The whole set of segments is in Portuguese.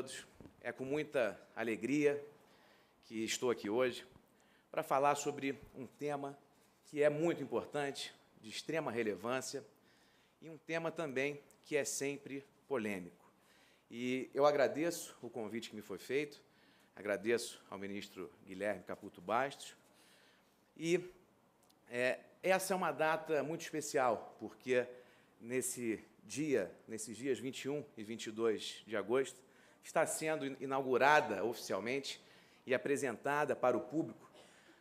todos. É com muita alegria que estou aqui hoje para falar sobre um tema que é muito importante, de extrema relevância, e um tema também que é sempre polêmico. E eu agradeço o convite que me foi feito, agradeço ao ministro Guilherme Caputo Bastos, e essa é uma data muito especial, porque nesses dias 21 e 22 de agosto, está sendo inaugurada oficialmente e apresentada para o público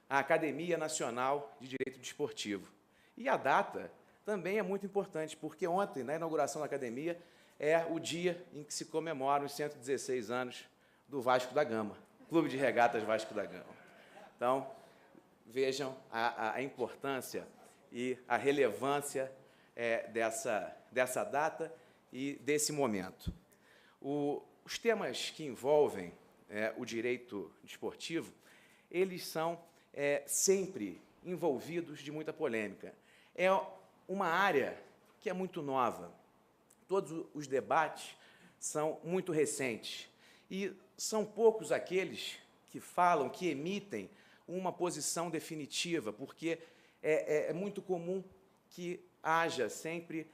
a Academia Nacional de Direito Desportivo. E a data também é muito importante, porque ontem, na inauguração da Academia, é o dia em que se comemoram os 116 anos do Vasco da Gama, Clube de Regatas Vasco da Gama. Então, vejam a importância e a relevância dessa data e desse momento. Os temas que envolvem o direito desportivo, eles são sempre envolvidos de muita polêmica. É uma área que é muito nova. Todos os debates são muito recentes e são poucos aqueles que falam, que emitem uma posição definitiva, porque é muito comum que haja sempre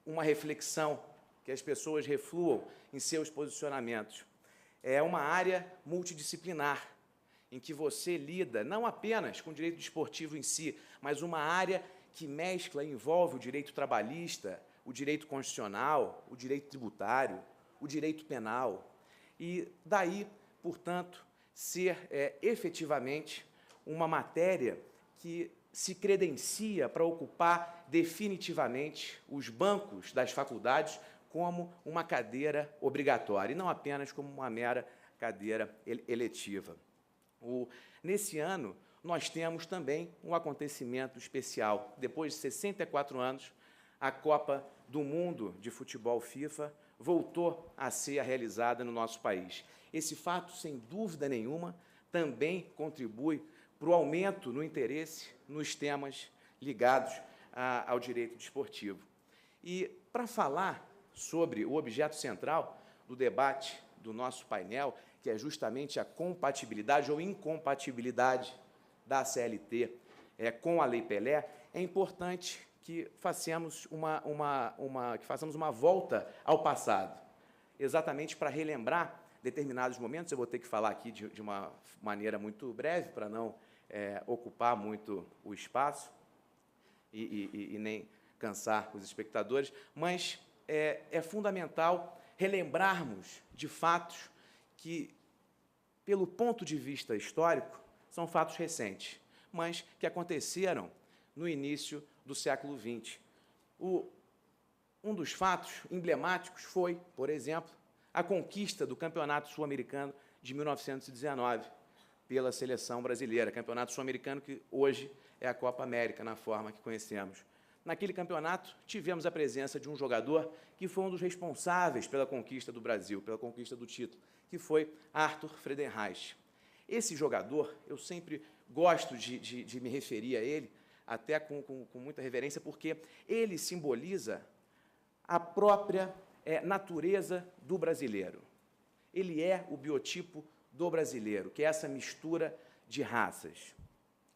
uma reflexão, que as pessoas refluam em seus posicionamentos. É uma área multidisciplinar, em que você lida não apenas com o direito desportivo em si, mas uma área que mescla e envolve o direito trabalhista, o direito constitucional, o direito tributário, o direito penal. E daí, portanto, ser efetivamente uma matéria que se credencia para ocupar definitivamente os bancos das faculdades como uma cadeira obrigatória, e não apenas como uma mera cadeira eletiva. Nesse ano, nós temos também um acontecimento especial. Depois de 64 anos, a Copa do Mundo de Futebol FIFA voltou a ser realizada no nosso país. Esse fato, sem dúvida nenhuma, também contribui para o aumento no interesse nos temas ligados ao direito desportivo. E, para falar sobre o objeto central do debate do nosso painel, que é justamente a compatibilidade ou incompatibilidade da CLT com a Lei Pelé, é importante que façamos uma volta ao passado, exatamente para relembrar determinados momentos. Eu vou ter que falar aqui de uma maneira muito breve, para não ocupar muito o espaço e nem cansar os espectadores, mas é fundamental relembrarmos de fatos que, pelo ponto de vista histórico, são fatos recentes, mas que aconteceram no início do século XX. Um dos fatos emblemáticos foi, por exemplo, a conquista do Campeonato Sul-Americano de 1919 pela seleção brasileira, Campeonato Sul-Americano que hoje é a Copa América, na forma que conhecemos. Naquele campeonato, tivemos a presença de um jogador que foi um dos responsáveis pela conquista do Brasil, pela conquista do título, que foi Arthur Friedenreich. Esse jogador, eu sempre gosto de me referir a ele, até com muita reverência, porque ele simboliza a própria natureza do brasileiro. Ele é o biotipo do brasileiro, que é essa mistura de raças.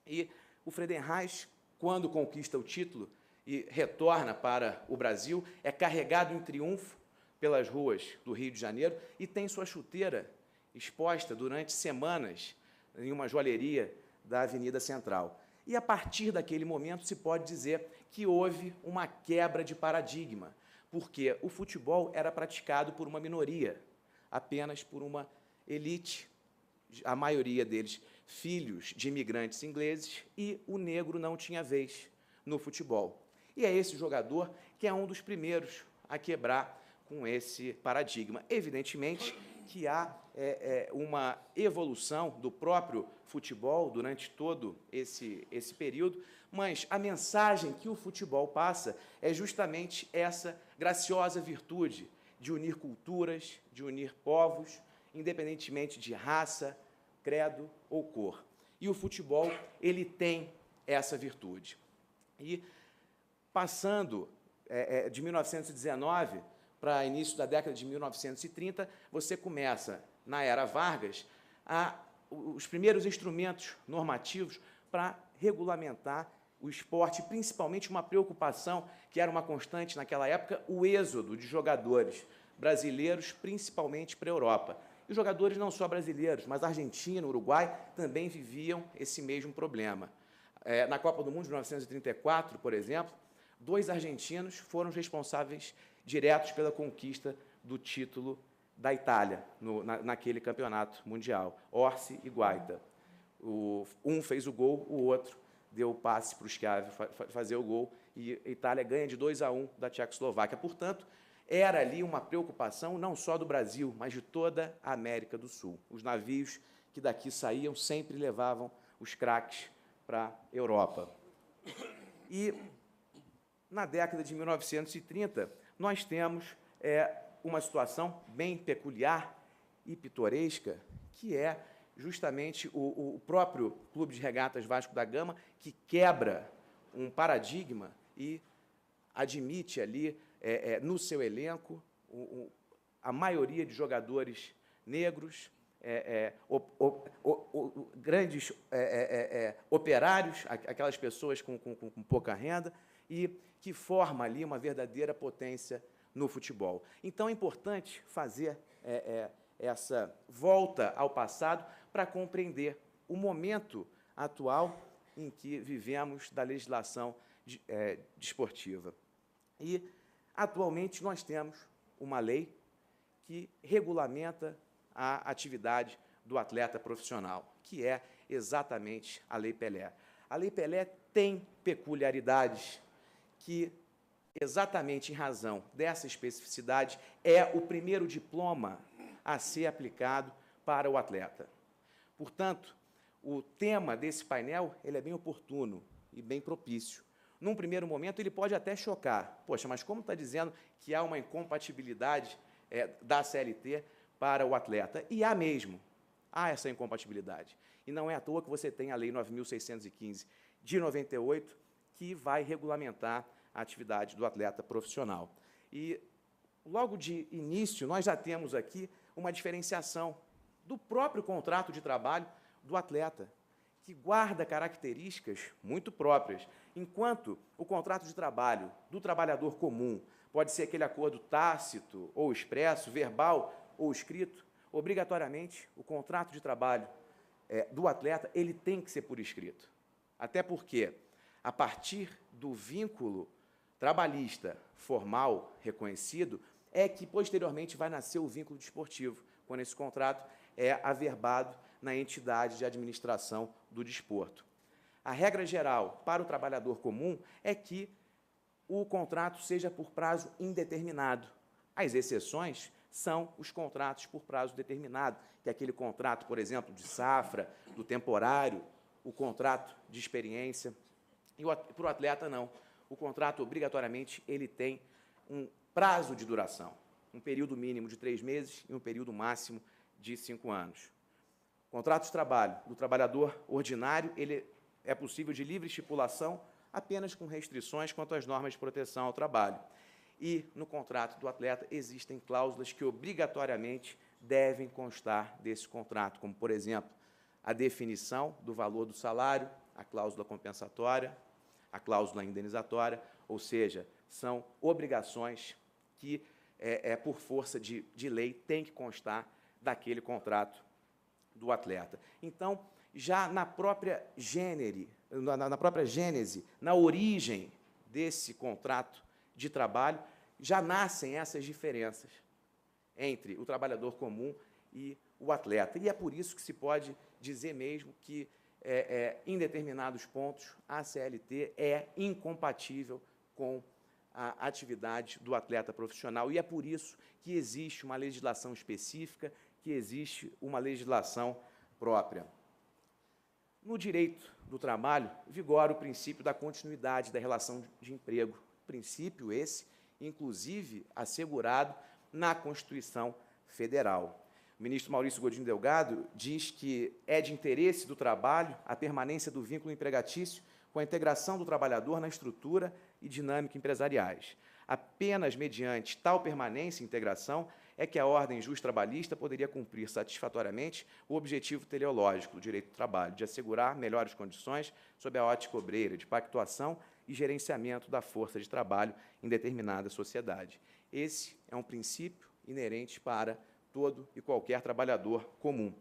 E o Friedenreich, quando conquista o título e retorna para o Brasil, é carregado em triunfo pelas ruas do Rio de Janeiro e tem sua chuteira exposta durante semanas em uma joalheria da Avenida Central. E, a partir daquele momento, se pode dizer que houve uma quebra de paradigma, porque o futebol era praticado por uma minoria, apenas por uma elite, a maioria deles filhos de imigrantes ingleses, e o negro não tinha vez no futebol. E é esse jogador que é um dos primeiros a quebrar com esse paradigma. Evidentemente que há uma evolução do próprio futebol durante todo esse período, mas a mensagem que o futebol passa é justamente essa graciosa virtude de unir culturas, de unir povos, independentemente de raça, credo ou cor. E o futebol, ele tem essa virtude. E, passando de 1919, para início da década de 1930, você começa, na era Vargas, os primeiros instrumentos normativos para regulamentar o esporte, principalmente uma preocupação que era uma constante naquela época, o êxodo de jogadores brasileiros, principalmente para a Europa. E os jogadores não só brasileiros, mas Argentina, Uruguai, também viviam esse mesmo problema. Na Copa do Mundo de 1934, por exemplo, 2 argentinos foram responsáveis diretos pela conquista do título da Itália, naquele campeonato mundial, Orsi e Guaita. Um fez o gol, o outro deu o passe para o Schiavi fazer o gol, e a Itália ganha de 2-1 da Tchecoslováquia. Portanto, era ali uma preocupação não só do Brasil, mas de toda a América do Sul. Os navios que daqui saíam sempre levavam os craques para a Europa. E, na década de 1930, nós temos uma situação bem peculiar e pitoresca, que é justamente o próprio Clube de Regatas Vasco da Gama, que quebra um paradigma e admite ali, no seu elenco, a maioria de jogadores negros, grandes operários, aquelas pessoas com pouca renda, e que forma ali uma verdadeira potência no futebol. Então, é importante fazer essa volta ao passado para compreender o momento atual em que vivemos da legislação desportiva. E, atualmente, nós temos uma lei que regulamenta a atividade do atleta profissional, que é exatamente a Lei Pelé. A Lei Pelé tem peculiaridades que, exatamente em razão dessa especificidade, é o primeiro diploma a ser aplicado para o atleta. Portanto, o tema desse painel ele é bem oportuno e bem propício. Num primeiro momento, ele pode até chocar. Poxa, mas como está dizendo que há uma incompatibilidade da CLT para o atleta? E há mesmo, há essa incompatibilidade. E não é à toa que você tem a Lei 9.615 de 98, que vai regulamentar a atividade do atleta profissional. E, logo de início, nós já temos aqui uma diferenciação do próprio contrato de trabalho do atleta, que guarda características muito próprias, enquanto o contrato de trabalho do trabalhador comum pode ser aquele acordo tácito ou expresso, verbal ou escrito, obrigatoriamente o contrato de trabalho do atleta ele tem que ser por escrito. Até porque, a partir do vínculo trabalhista formal reconhecido, é que, posteriormente, vai nascer o vínculo desportivo, quando esse contrato é averbado na entidade de administração do desporto. A regra geral para o trabalhador comum é que o contrato seja por prazo indeterminado. As exceções são os contratos por prazo determinado, que é aquele contrato, por exemplo, de safra, do temporário, o contrato de experiência. E para o atleta, não. O contrato, obrigatoriamente, ele tem um prazo de duração, um período mínimo de 3 meses e um período máximo de 5 anos. O contrato de trabalho do trabalhador ordinário, ele é possível de livre estipulação, apenas com restrições quanto às normas de proteção ao trabalho. E, no contrato do atleta, existem cláusulas que obrigatoriamente devem constar desse contrato, como, por exemplo, a definição do valor do salário, a cláusula compensatória, a cláusula indenizatória, ou seja, são obrigações que, por força de lei, tem que constar daquele contrato do atleta. Então, já na própria gênese, na origem desse contrato de trabalho, já nascem essas diferenças entre o trabalhador comum e o atleta. E é por isso que se pode dizer mesmo que, em determinados pontos, a CLT é incompatível com a atividade do atleta profissional. E é por isso que existe uma legislação específica, que existe uma legislação própria. No direito do trabalho, vigora o princípio da continuidade da relação de emprego. Princípio esse, inclusive, assegurado na Constituição Federal. O ministro Maurício Godinho Delgado diz que é de interesse do trabalho a permanência do vínculo empregatício com a integração do trabalhador na estrutura e dinâmica empresariais. Apenas mediante tal permanência e integração é que a ordem justo-trabalhista poderia cumprir satisfatoriamente o objetivo teleológico do direito do trabalho, de assegurar melhores condições sob a ótica obreira, de pactuação e gerenciamento da força de trabalho em determinada sociedade. Esse é um princípio inerente para todo e qualquer trabalhador comum.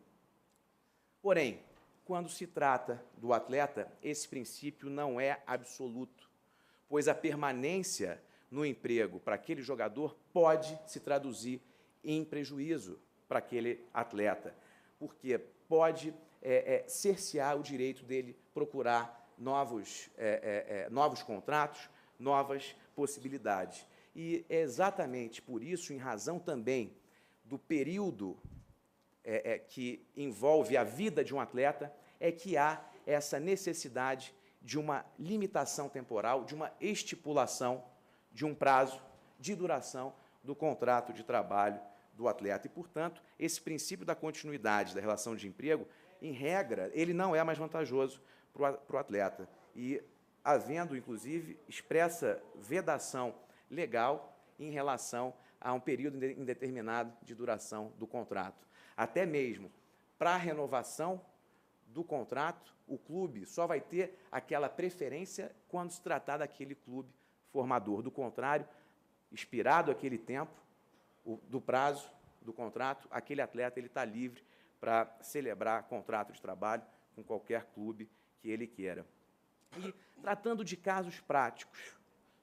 Porém, quando se trata do atleta, esse princípio não é absoluto, pois a permanência no emprego para aquele jogador pode se traduzir em prejuízo para aquele atleta, porque pode cercear o direito dele procurar novos contratos, novas possibilidades. E é exatamente por isso, em razão também do período que envolve a vida de um atleta, é que há essa necessidade de uma limitação temporal, de uma estipulação de um prazo de duração do contrato de trabalho do atleta. E, portanto, esse princípio da continuidade da relação de emprego, em regra, ele não é mais vantajoso para o atleta. E havendo, inclusive, expressa vedação legal em relação a um período indeterminado de duração do contrato. Até mesmo para a renovação do contrato, o clube só vai ter aquela preferência quando se tratar daquele clube formador. Do contrário, expirado aquele tempo do prazo do contrato, aquele atleta está livre para celebrar contrato de trabalho com qualquer clube que ele queira. E, tratando de casos práticos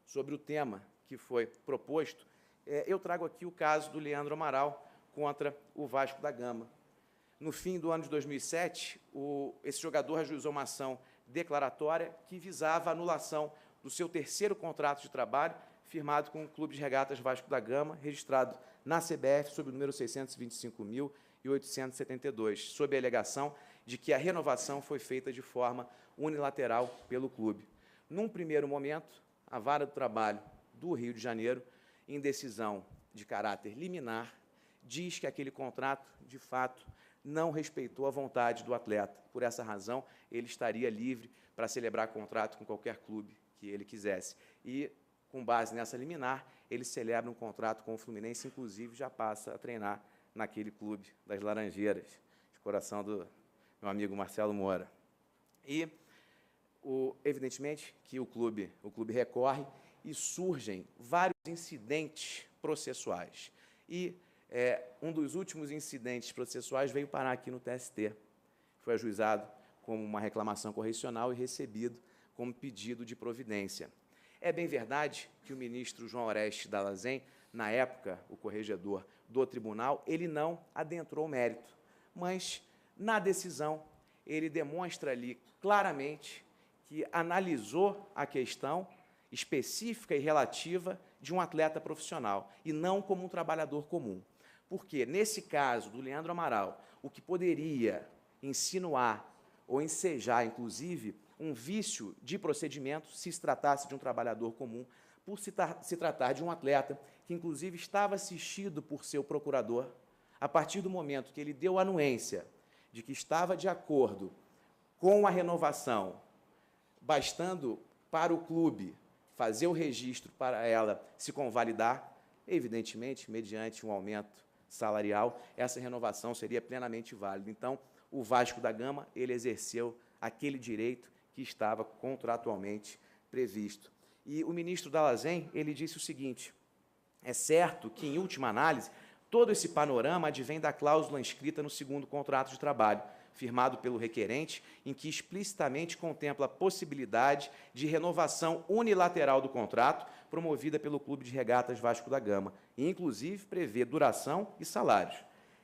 sobre o tema que foi proposto, eu trago aqui o caso do Leandro Amaral contra o Vasco da Gama. No fim do ano de 2007, esse jogador ajuizou uma ação declaratória que visava a anulação do seu terceiro contrato de trabalho, firmado com o Clube de Regatas Vasco da Gama, registrado na CBF sob o número 625.872, sob a alegação de que a renovação foi feita de forma unilateral pelo clube. Num primeiro momento, a Vara do Trabalho do Rio de Janeiro, em decisão de caráter liminar, diz que aquele contrato, de fato, não respeitou a vontade do atleta. Por essa razão, ele estaria livre para celebrar contrato com qualquer clube que ele quisesse. E, com base nessa liminar, ele celebra um contrato com o Fluminense, inclusive já passa a treinar naquele clube das Laranjeiras, de coração do meu amigo Marcelo Moura. E, evidentemente, que o clube recorre e surgem vários incidentes processuais. E um dos últimos incidentes processuais veio parar aqui no TST. Foi ajuizado como uma reclamação correcional e recebido como pedido de providência. É bem verdade que o ministro João Oreste Dallazen, na época, o corregedor do tribunal, ele não adentrou o mérito, mas, na decisão, ele demonstra ali claramente que analisou a questão específica e relativa de um atleta profissional, e não como um trabalhador comum. Porque, nesse caso do Leandro Amaral, o que poderia insinuar ou ensejar, inclusive, um vício de procedimento, se tratasse de um trabalhador comum, por se tratar de um atleta que, inclusive, estava assistido por seu procurador, a partir do momento que ele deu anuência de que estava de acordo com a renovação, bastando para o clube fazer o registro para ela se convalidar, evidentemente, mediante um aumento salarial, essa renovação seria plenamente válida. Então, o Vasco da Gama, ele exerceu aquele direito que estava contratualmente previsto. E o ministro Dallazen, ele disse o seguinte: é certo que, em última análise, todo esse panorama advém da cláusula inscrita no segundo contrato de trabalho, firmado pelo requerente, em que explicitamente contempla a possibilidade de renovação unilateral do contrato, promovida pelo Clube de Regatas Vasco da Gama, e, inclusive, prevê duração e salários.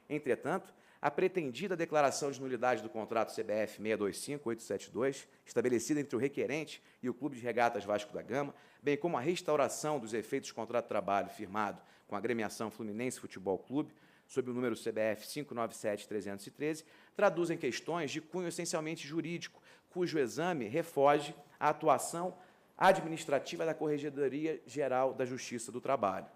Entretanto, a pretendida declaração de nulidade do contrato CBF 625.872, estabelecida entre o requerente e o Clube de Regatas Vasco da Gama, bem como a restauração dos efeitos do contrato de trabalho firmado com a agremiação Fluminense Futebol Clube, sob o número CBF 597.313, traduzem questões de cunho essencialmente jurídico, cujo exame refoge a atuação administrativa da Corregedoria Geral da Justiça do Trabalho.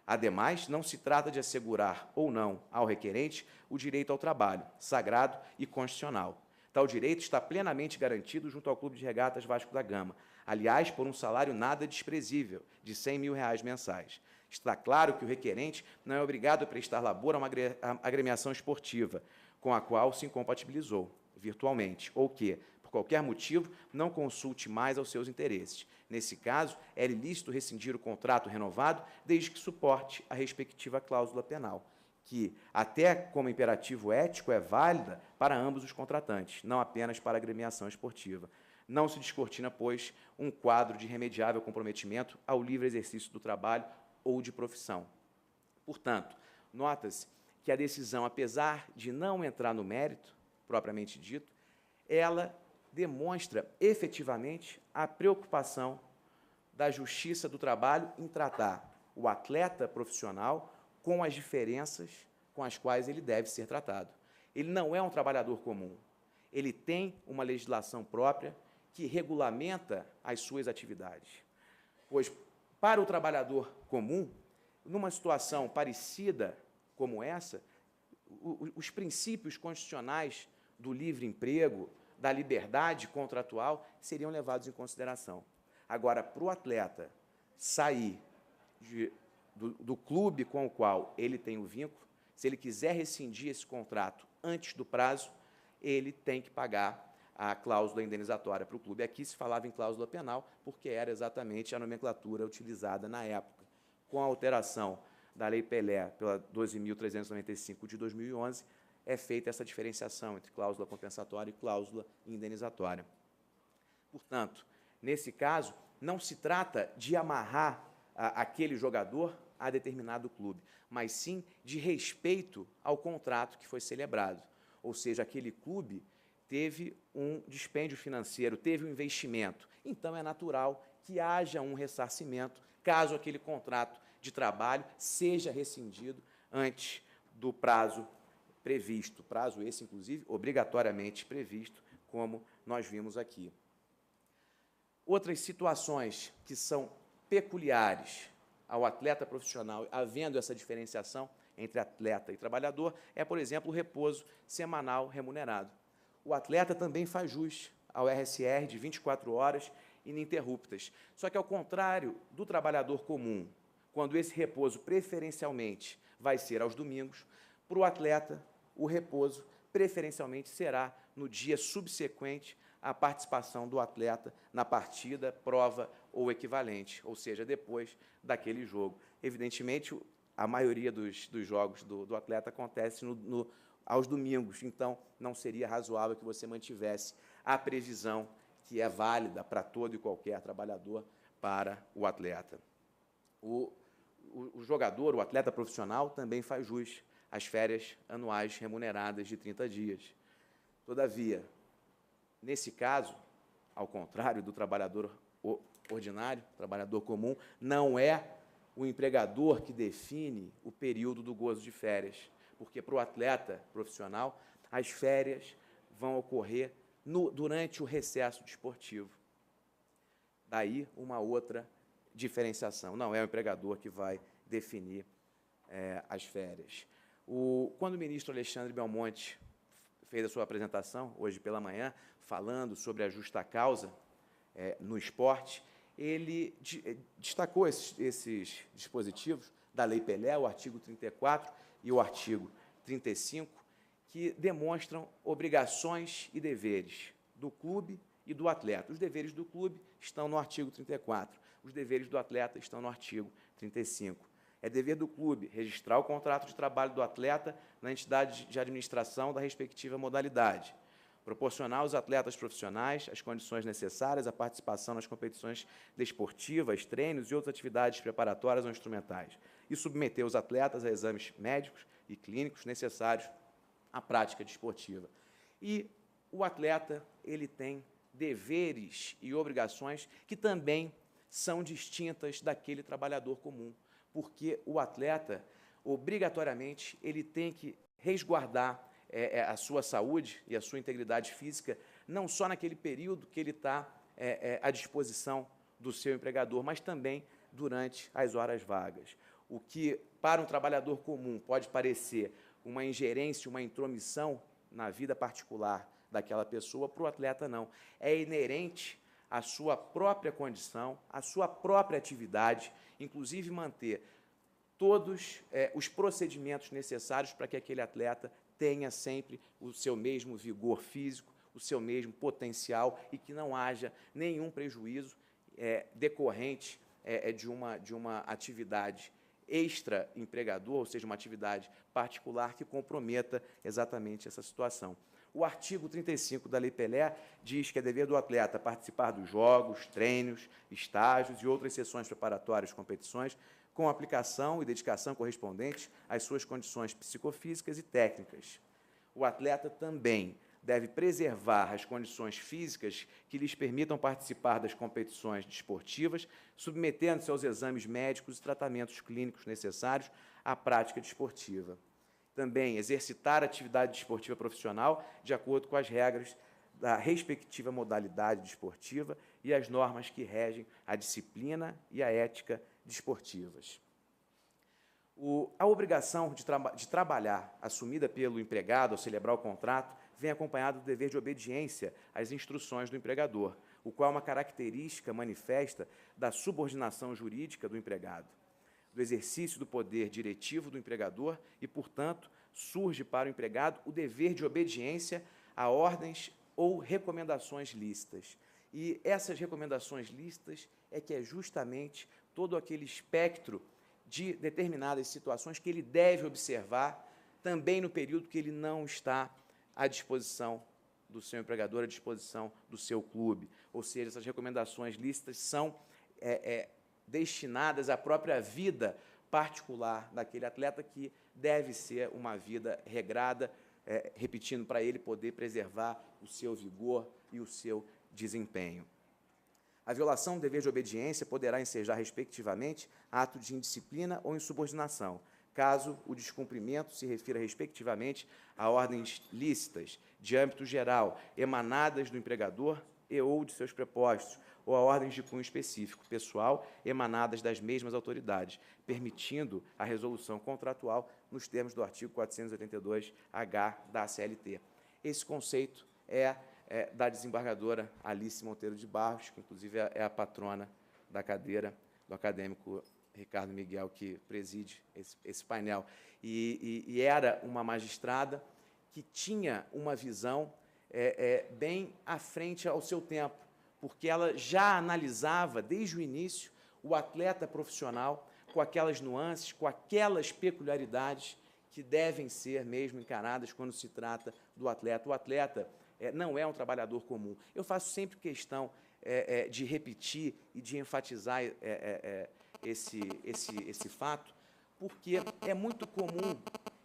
Ademais, não se trata de assegurar ou não ao requerente o direito ao trabalho, sagrado e constitucional. Tal direito está plenamente garantido junto ao Clube de Regatas Vasco da Gama, aliás, por um salário nada desprezível, de R$100 mil mensais. Está claro que o requerente não é obrigado a prestar labor a uma agremiação esportiva, com a qual se incompatibilizou virtualmente, ou que, por qualquer motivo, não consulte mais aos seus interesses. Nesse caso, é ilícito rescindir o contrato renovado, desde que suporte a respectiva cláusula penal, que, até como imperativo ético, é válida para ambos os contratantes, não apenas para a agremiação esportiva. Não se descortina, pois, um quadro de irremediável comprometimento ao livre exercício do trabalho ou de profissão. Portanto, nota-se que a decisão, apesar de não entrar no mérito, propriamente dito, ela demonstra efetivamente a preocupação da Justiça do Trabalho em tratar o atleta profissional com as diferenças com as quais ele deve ser tratado. Ele não é um trabalhador comum. Ele tem uma legislação própria que regulamenta as suas atividades. Pois, para o trabalhador comum, numa situação parecida como essa, os princípios constitucionais do livre emprego, da liberdade contratual, seriam levados em consideração. Agora, para o atleta sair do clube com o qual ele tem o vínculo, se ele quiser rescindir esse contrato antes do prazo, ele tem que pagar a cláusula indenizatória para o clube. Aqui se falava em cláusula penal, porque era exatamente a nomenclatura utilizada na época. Com a alteração da Lei Pelé, pela 12.395 de 2011, é feita essa diferenciação entre cláusula compensatória e cláusula indenizatória. Portanto, nesse caso, não se trata de amarrar aquele jogador a determinado clube, mas sim de respeito ao contrato que foi celebrado. Ou seja, aquele clube teve um dispêndio financeiro, teve um investimento. Então, é natural que haja um ressarcimento, caso aquele contrato de trabalho seja rescindido antes do prazo previsto. Prazo esse, inclusive, obrigatoriamente previsto, como nós vimos aqui. Outras situações que são peculiares ao atleta profissional, havendo essa diferenciação entre atleta e trabalhador, é, por exemplo, o repouso semanal remunerado. O atleta também faz jus ao RSR de 24 horas ininterruptas. Só que, ao contrário do trabalhador comum, quando esse repouso preferencialmente vai ser aos domingos, para o atleta, o repouso preferencialmente será no dia subsequente à participação do atleta na partida, prova ou equivalente, ou seja, depois daquele jogo. Evidentemente, a maioria dos jogos do atleta acontece aos domingos, então não seria razoável que você mantivesse a previsão que é válida para todo e qualquer trabalhador para o atleta. O jogador, o atleta profissional, também faz jus às férias anuais remuneradas de 30 dias. Todavia, nesse caso, ao contrário do trabalhador ordinário, trabalhador comum, não é o empregador que define o período do gozo de férias, porque para o atleta profissional, as férias vão ocorrer durante o recesso desportivo. Daí uma outra diferenciação. Não é o empregador que vai definir as férias. Quando o ministro Alexandre Belmonte fez a sua apresentação, hoje pela manhã, falando sobre a justa causa no esporte, ele destacou esses dispositivos da Lei Pelé, o artigo 34 e o artigo 35, que demonstram obrigações e deveres do clube e do atleta. Os deveres do clube estão no artigo 34, os deveres do atleta estão no artigo 35. É dever do clube registrar o contrato de trabalho do atleta na entidade de administração da respectiva modalidade, proporcionar aos atletas profissionais as condições necessárias à participação nas competições desportivas, treinos e outras atividades preparatórias ou instrumentais, e submeter os atletas a exames médicos e clínicos necessários à prática desportiva. E o atleta, ele tem deveres e obrigações que também são distintas daquele trabalhador comum, porque o atleta, obrigatoriamente, ele tem que resguardar a sua saúde e a sua integridade física, não só naquele período que ele está à disposição do seu empregador, mas também durante as horas vagas. O que, para um trabalhador comum, pode parecer uma ingerência, uma intromissão na vida particular daquela pessoa, para o atleta não. É inerente a sua própria condição, a sua própria atividade, inclusive manter todos os procedimentos necessários para que aquele atleta tenha sempre o seu mesmo vigor físico, o seu mesmo potencial e que não haja nenhum prejuízo decorrente de uma atividade extra-empregador, ou seja, uma atividade particular que comprometa exatamente essa situação. O artigo 35 da Lei Pelé diz que é dever do atleta participar dos jogos, treinos, estágios e outras sessões preparatórias, competições, com aplicação e dedicação correspondentes às suas condições psicofísicas e técnicas. O atleta também deve preservar as condições físicas que lhes permitam participar das competições desportivas, submetendo-se aos exames médicos e tratamentos clínicos necessários à prática desportiva. Também exercitar a atividade desportiva profissional de acordo com as regras da respectiva modalidade desportiva e as normas que regem a disciplina e a ética desportivas. A obrigação de trabalhar, assumida pelo empregado ao celebrar o contrato, vem acompanhada do dever de obediência às instruções do empregador, o qual é uma característica manifesta da subordinação jurídica do empregado, do exercício do poder diretivo do empregador e, portanto, surge para o empregado o dever de obediência a ordens ou recomendações lícitas. E essas recomendações lícitas é que é justamente todo aquele espectro de determinadas situações que ele deve observar também no período que ele não está à disposição do seu empregador, à disposição do seu clube. Ou seja, essas recomendações lícitas são destinadas à própria vida particular daquele atleta, que deve ser uma vida regrada, repetindo, para ele poder preservar o seu vigor e o seu desempenho. A violação do dever de obediência poderá ensejar, respectivamente, ato de indisciplina ou insubordinação, caso o descumprimento se refira, respectivamente, a ordens lícitas, de âmbito geral, emanadas do empregador e ou de seus prepostos, ou a ordens de cunho específico, pessoal, emanadas das mesmas autoridades, permitindo a resolução contratual nos termos do artigo 482-H da CLT. Esse conceito é da desembargadora Alice Monteiro de Barros, que, inclusive, é a patrona da cadeira do acadêmico Ricardo Miguel, que preside esse painel. E era uma magistrada que tinha uma visão bem à frente ao seu tempo, porque ela já analisava, desde o início, o atleta profissional com aquelas nuances, com aquelas peculiaridades que devem ser mesmo encaradas quando se trata do atleta. O atleta não é um trabalhador comum. Eu faço sempre questão de repetir e de enfatizar esse fato, porque é muito comum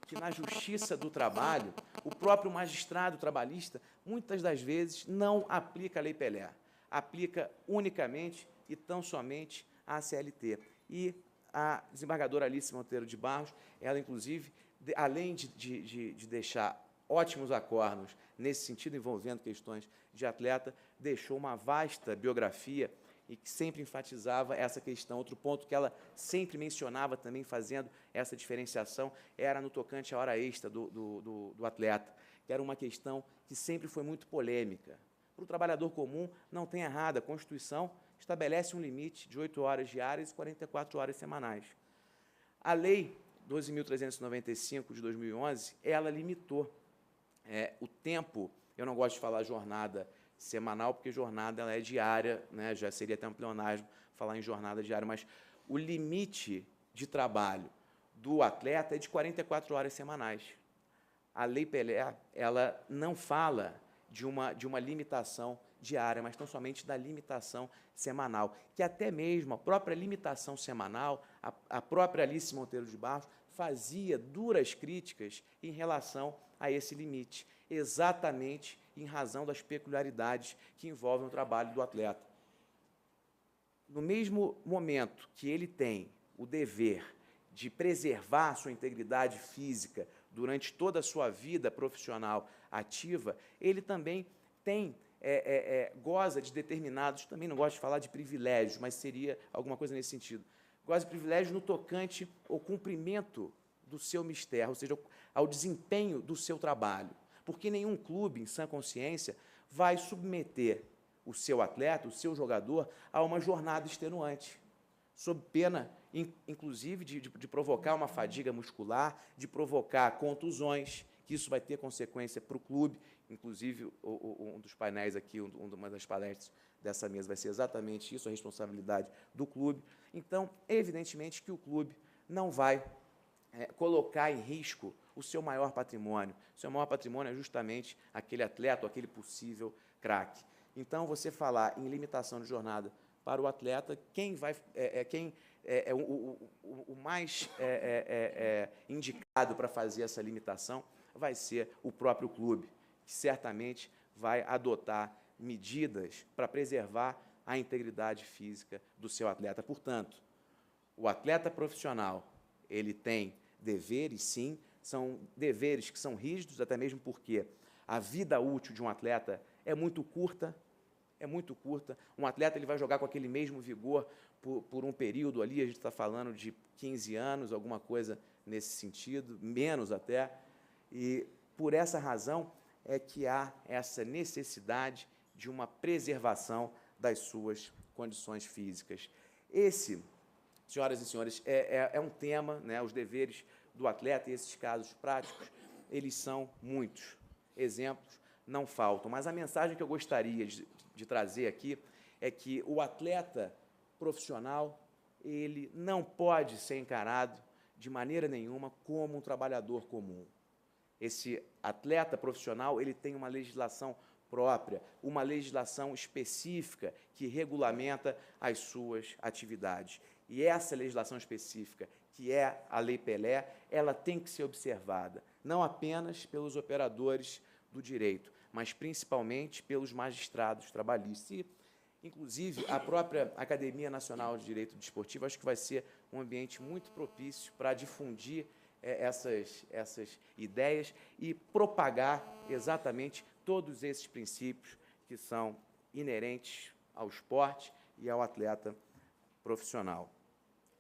que, na Justiça do Trabalho, o próprio magistrado trabalhista, muitas das vezes, não aplica a Lei Pelé, aplica unicamente e tão somente a CLT. E a desembargadora Alice Monteiro de Barros, ela, inclusive, além de deixar ótimos acordos nesse sentido, envolvendo questões de atleta, deixou uma vasta biografia e que sempre enfatizava essa questão. Outro ponto que ela sempre mencionava também, fazendo essa diferenciação, era no tocante à hora extra do atleta, que era uma questão que sempre foi muito polêmica. Para o trabalhador comum, não tem errado, a Constituição estabelece um limite de 8 horas diárias e 44 horas semanais. A Lei 12.395, de 2011, ela limitou o tempo. Eu não gosto de falar jornada semanal, porque jornada ela é diária, né? Já seria até um pleonasmo falar em jornada diária, mas o limite de trabalho do atleta é de 44 horas semanais. A Lei Pelé, ela não fala de uma limitação diária, mas tão somente da limitação semanal, que até mesmo a própria limitação semanal, a própria Alice Monteiro de Barros fazia duras críticas em relação a esse limite, exatamente em razão das peculiaridades que envolvem o trabalho do atleta. No mesmo momento que ele tem o dever de preservar a sua integridade física durante toda a sua vida profissional ativa, ele também tem goza de determinados, também não gosto de falar de privilégios, mas seria alguma coisa nesse sentido, goza de privilégios no tocante ao cumprimento do seu mistério, ou seja, ao desempenho do seu trabalho, porque nenhum clube, em sã consciência, vai submeter o seu atleta, o seu jogador, a uma jornada extenuante, sob pena, inclusive, de provocar uma fadiga muscular, de provocar contusões, que isso vai ter consequência para o clube. Inclusive, um dos painéis aqui, uma das palestras dessa mesa vai ser exatamente isso, a responsabilidade do clube. Então, evidentemente que o clube não vai colocar em risco o seu maior patrimônio. O seu maior patrimônio é justamente aquele atleta, ou aquele possível craque. Então, você falar em limitação de jornada para o atleta, o mais indicado para fazer essa limitação vai ser o próprio clube, que certamente vai adotar medidas para preservar a integridade física do seu atleta. Portanto, o atleta profissional, ele tem deveres, sim, são deveres que são rígidos, até mesmo porque a vida útil de um atleta é muito curta, Um atleta ele vai jogar com aquele mesmo vigor por um período ali, a gente está falando de 15 anos, alguma coisa nesse sentido, menos até, e por essa razão é que há essa necessidade de uma preservação das suas condições físicas. Esse, senhoras e senhores, é um tema, né, os deveres do atleta, e esses casos práticos, eles são muitos, exemplos não faltam, mas a mensagem que eu gostaria de trazer aqui é que o atleta profissional, ele não pode ser encarado de maneira nenhuma como um trabalhador comum. Esse atleta profissional, ele tem uma legislação própria, uma legislação específica que regulamenta as suas atividades. E essa legislação específica, que é a Lei Pelé, ela tem que ser observada, não apenas pelos operadores do direito, mas principalmente pelos magistrados trabalhistas. E, inclusive, a própria Academia Nacional de Direito Desportivo, acho que vai ser um ambiente muito propício para difundir essas ideias e propagar exatamente todos esses princípios que são inerentes ao esporte e ao atleta profissional.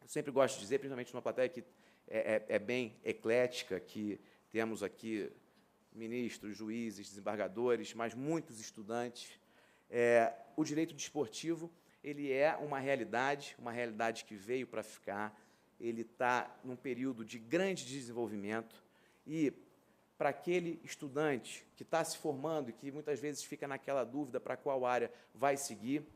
Eu sempre gosto de dizer, principalmente numa plateia que é bem eclética, que temos aqui ministros, juízes, desembargadores, mas muitos estudantes. O direito desportivo, ele é uma realidade que veio para ficar, ele está num período de grande desenvolvimento e, para aquele estudante que está se formando e que muitas vezes fica naquela dúvida para qual área vai seguir,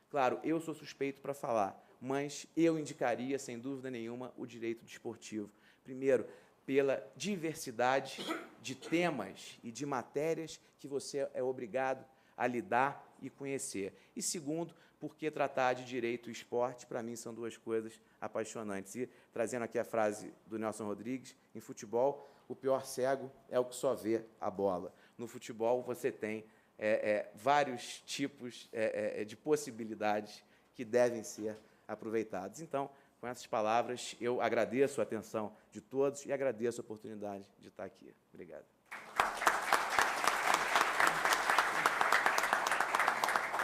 claro, eu sou suspeito para falar, mas eu indicaria, sem dúvida nenhuma, o direito desportivo. Primeiro, pela diversidade de temas e de matérias que você é obrigado a lidar e conhecer. E, segundo, porque tratar de direito e esporte, para mim, são duas coisas apaixonantes. E, trazendo aqui a frase do Nelson Rodrigues, em futebol, o pior cego é o que só vê a bola. No futebol, você tem vários tipos de possibilidades que devem ser aproveitados. Então, com essas palavras, eu agradeço a atenção de todos e agradeço a oportunidade de estar aqui. Obrigado.